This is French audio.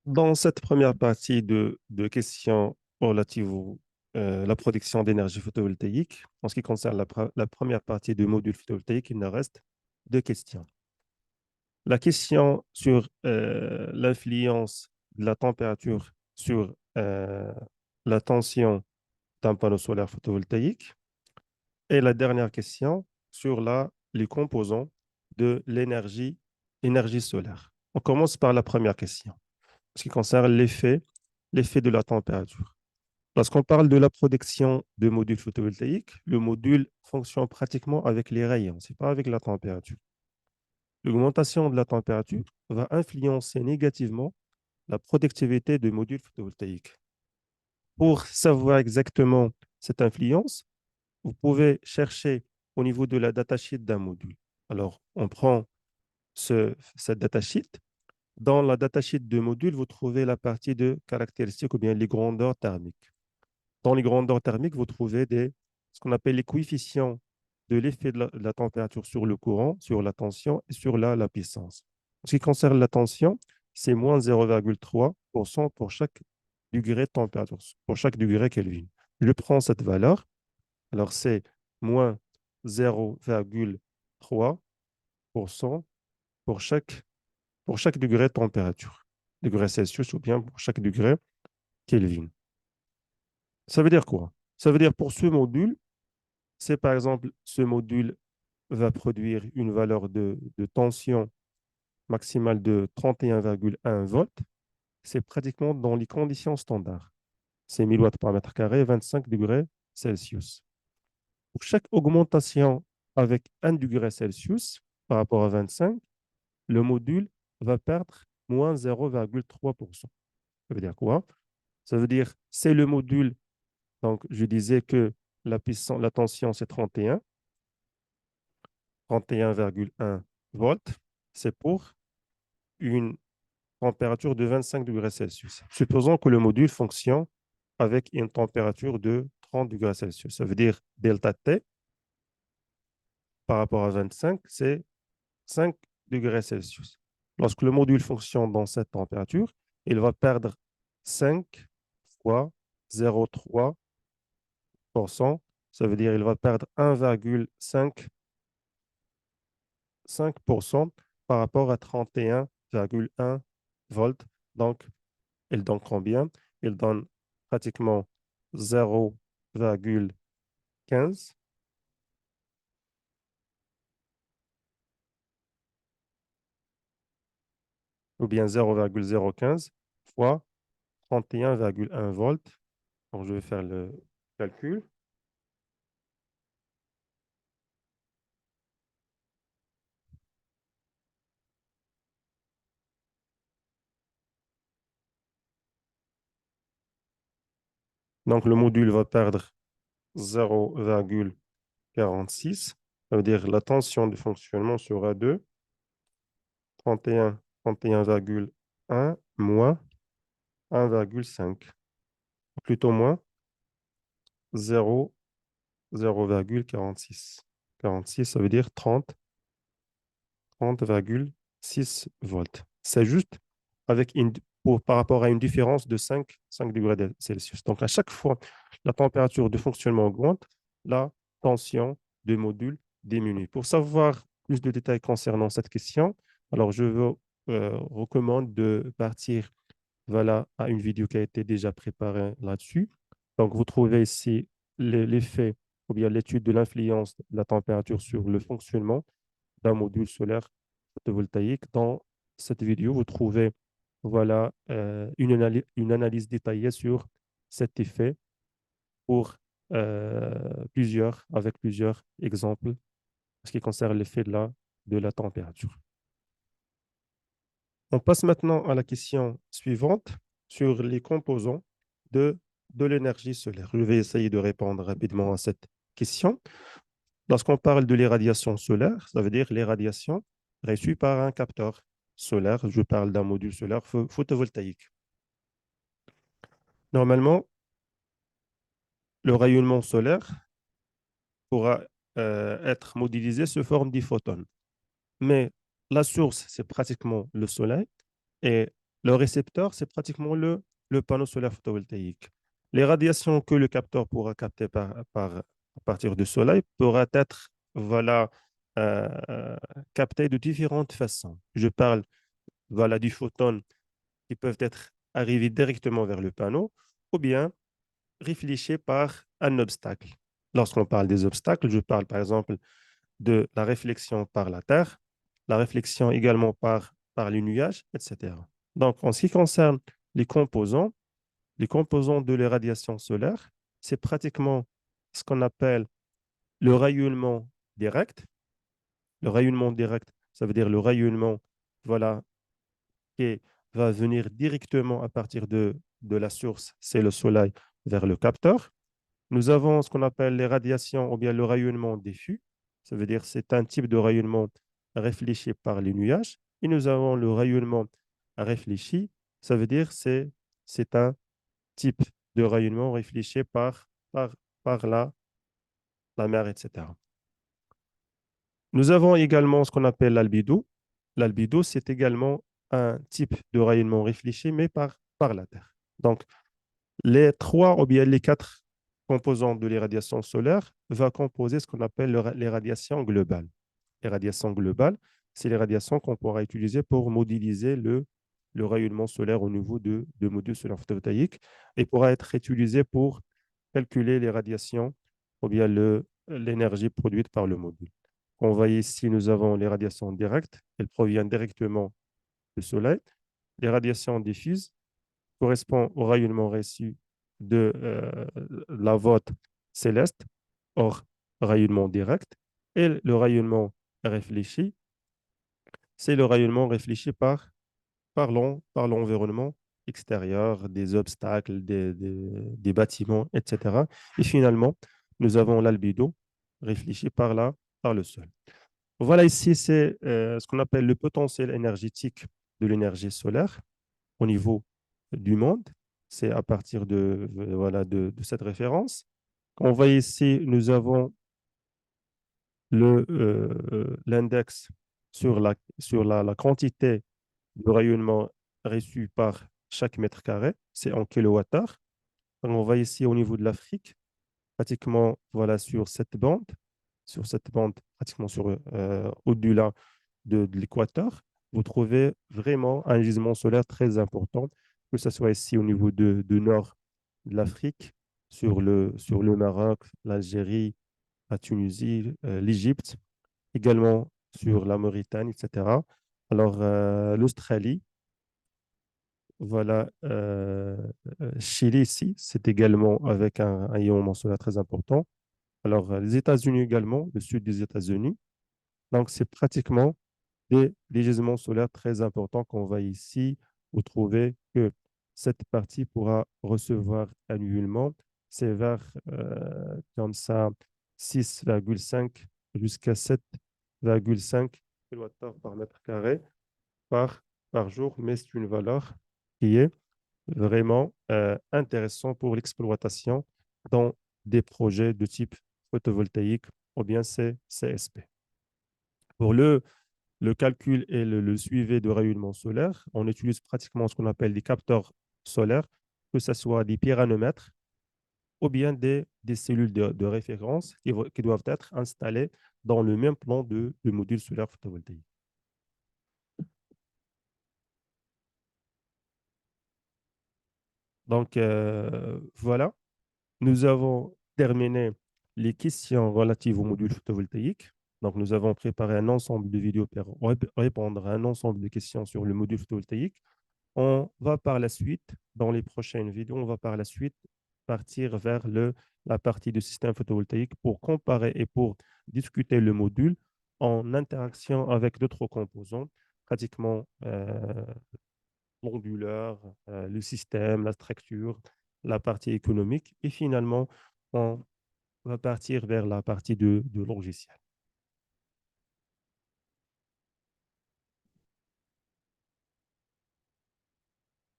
Dans cette première partie de questions relatives à la production d'énergie photovoltaïque, en ce qui concerne la première partie du module photovoltaïque, il nous reste deux questions. La question sur l'influence de la température sur la tension d'un panneau solaire photovoltaïque et la dernière question sur les composants de énergie solaire. On commence par la première question, ce qui concerne l'effet de la température. Lorsqu'on parle de la production de modules photovoltaïques, le module fonctionne pratiquement avec les rayons, ce n'est pas avec la température. L'augmentation de la température va influencer négativement la productivité de modules photovoltaïques. Pour savoir exactement cette influence, vous pouvez chercher au niveau de la datasheet d'un module. Alors, on prend cette datasheet. Dans la datasheet de module, vous trouvez la partie de caractéristiques ou bien les grandeurs thermiques. Dans les grandeurs thermiques, vous trouvez ce qu'on appelle les coefficients de l'effet de la température sur le courant, sur la tension et sur la puissance. En ce qui concerne la tension, c'est moins 0,3% pour chaque degré de température, pour chaque degré Kelvin. Je prends cette valeur, alors c'est moins 0,3% pour chaque degré de température, degré Celsius ou bien pour chaque degré Kelvin. Ça veut dire quoi? Ça veut dire pour ce module, c'est par exemple, ce module va produire une valeur de tension maximale de 31,1 volts. C'est pratiquement dans les conditions standards. C'est 1000 watts par mètre carré, 25 degrés Celsius. Pour chaque augmentation avec 1 degré Celsius par rapport à 25, le module va perdre moins 0,3%. Ça veut dire quoi? Ça veut dire c'est le module, donc je disais que la tension c'est 31,1 volts, c'est pour une température de 25 degrés Celsius. Supposons que le module fonctionne avec une température de 30 degrés Celsius. Ça veut dire delta T par rapport à 25, c'est 5 degrés Celsius. Lorsque le module fonctionne dans cette température, il va perdre 5 fois 0,3%. Ça veut dire qu'il va perdre 1,5% par rapport à 31,1 volts. Donc, il donne combien? Il donne pratiquement 0,15 ou bien 0,015 fois 31,1 volts. Donc, je vais faire le calcul. Donc, le module va perdre 0,46. Ça veut dire la tension de fonctionnement sera de 31,1 moins 1,5. Plutôt moins 0,46. 46, ça veut dire 30,6 volts. C'est juste par rapport à une différence de 5 degrés Celsius. Donc, à chaque fois, la température de fonctionnement augmente, la tension du module diminue. Pour savoir plus de détails concernant cette question, alors je vous recommande de partir voilà, à une vidéo qui a été déjà préparée là-dessus. Donc, vous trouvez ici l'effet ou bien l'étude de l'influence de la température sur le fonctionnement d'un module solaire photovoltaïque. Dans cette vidéo, vous trouvez voilà, une analyse détaillée sur cet effet pour avec plusieurs exemples en ce qui concerne l'effet de la température. On passe maintenant à la question suivante sur les composants de, de l'énergie solaire. Je vais essayer de répondre rapidement à cette question. Lorsqu'on parle de l'irradiation solaire, ça veut dire l'irradiation reçue par un capteur solaire. Je parle d'un module solaire photovoltaïque. Normalement, le rayonnement solaire pourra être modélisé sous forme de photons. Mais la source, c'est pratiquement le soleil. Et Le récepteur, c'est pratiquement le panneau solaire photovoltaïque. Les radiations que le capteur pourra capter à partir du soleil pourra être voilà, euh, captées de différentes façons. Je parle voilà, du photon qui peuvent être arrivés directement vers le panneau ou bien réfléchis par un obstacle. Lorsqu'on parle des obstacles, je parle par exemple de la réflexion par la Terre, la réflexion également par les nuages, etc. Donc, en ce qui concerne les les composants de l'irradiation solaire, c'est pratiquement ce qu'on appelle le rayonnement direct. Le rayonnement direct, ça veut dire le rayonnement voilà, qui va venir directement à partir de la source, c'est le soleil, vers le capteur. Nous avons ce qu'on appelle les radiations ou bien le rayonnement diffus. Ça veut dire c'est un type de rayonnement réfléchi par les nuages. Et nous avons le rayonnement réfléchi. Ça veut dire c'est un type de rayonnement réfléchi par la mer, etc. Nous avons également ce qu'on appelle l'albédo. L'albédo, c'est également un type de rayonnement réfléchi, mais par la Terre. Donc, les trois ou bien les quatre composants de l'irradiation solaire vont composer ce qu'on appelle les radiations globales. Les radiations globales, c'est les radiations qu'on pourra utiliser pour modéliser le rayonnement solaire au niveau de modules solaires photovoltaïques et pourra être utilisé pour calculer les radiations ou bien l'énergie produite par le module. On voit ici, nous avons les radiations directes, elles proviennent directement du Soleil. Les radiations diffuses correspondent au rayonnement reçu de la voûte céleste, hors rayonnement direct. Et le rayonnement réfléchi, c'est le rayonnement réfléchi par l'environnement extérieur, des obstacles, des bâtiments, etc. Et finalement, nous avons l'albédo réfléchi par le sol. Voilà ici, c'est ce qu'on appelle le potentiel énergétique de l'énergie solaire au niveau du monde. C'est à partir voilà, de cette référence. On voit ici, nous avons l'index la quantité de rayonnement reçu par chaque mètre carré, c'est en kilowattheure. On voit ici au niveau de l'Afrique, pratiquement voilà, sur cette bande, pratiquement au-delà de l'équateur, vous trouvez vraiment un gisement solaire très important, que ce soit ici au niveau du nord de l'Afrique, sur le Maroc, l'Algérie, la Tunisie, l'Égypte, également sur la Mauritanie, etc. Alors, l'Australie, voilà, Chili ici, c'est également avec un rayonnement solaire très important. Alors, les États-Unis également, le sud des États-Unis. Donc, c'est pratiquement des gisements solaires très importants qu'on va ici. Vous trouvez que cette partie pourra recevoir annuellement, c'est vers comme ça 6,5 jusqu'à 7,5 kWh par mètre carré par, par jour, mais c'est une valeur qui est vraiment intéressante pour l'exploitation dans des projets de type photovoltaïque ou bien CSP. Pour le calcul et le suivi de rayonnement solaire, on utilise pratiquement ce qu'on appelle des capteurs solaires, que ce soit des pyranomètres ou bien des cellules de référence qui doivent être installées dans le même plan de module solaire photovoltaïque. Donc, voilà, nous avons terminé les questions relatives au module photovoltaïque. Donc, nous avons préparé un ensemble de vidéos pour répondre à un ensemble de questions sur le module photovoltaïque. On va par la suite, dans les prochaines vidéos, on va par la suite partir vers la partie du système photovoltaïque pour comparer et pour discuter le module en interaction avec d'autres composants, pratiquement l'onduleur, le système, la structure, la partie économique. Et finalement, on va partir vers la partie de logiciel.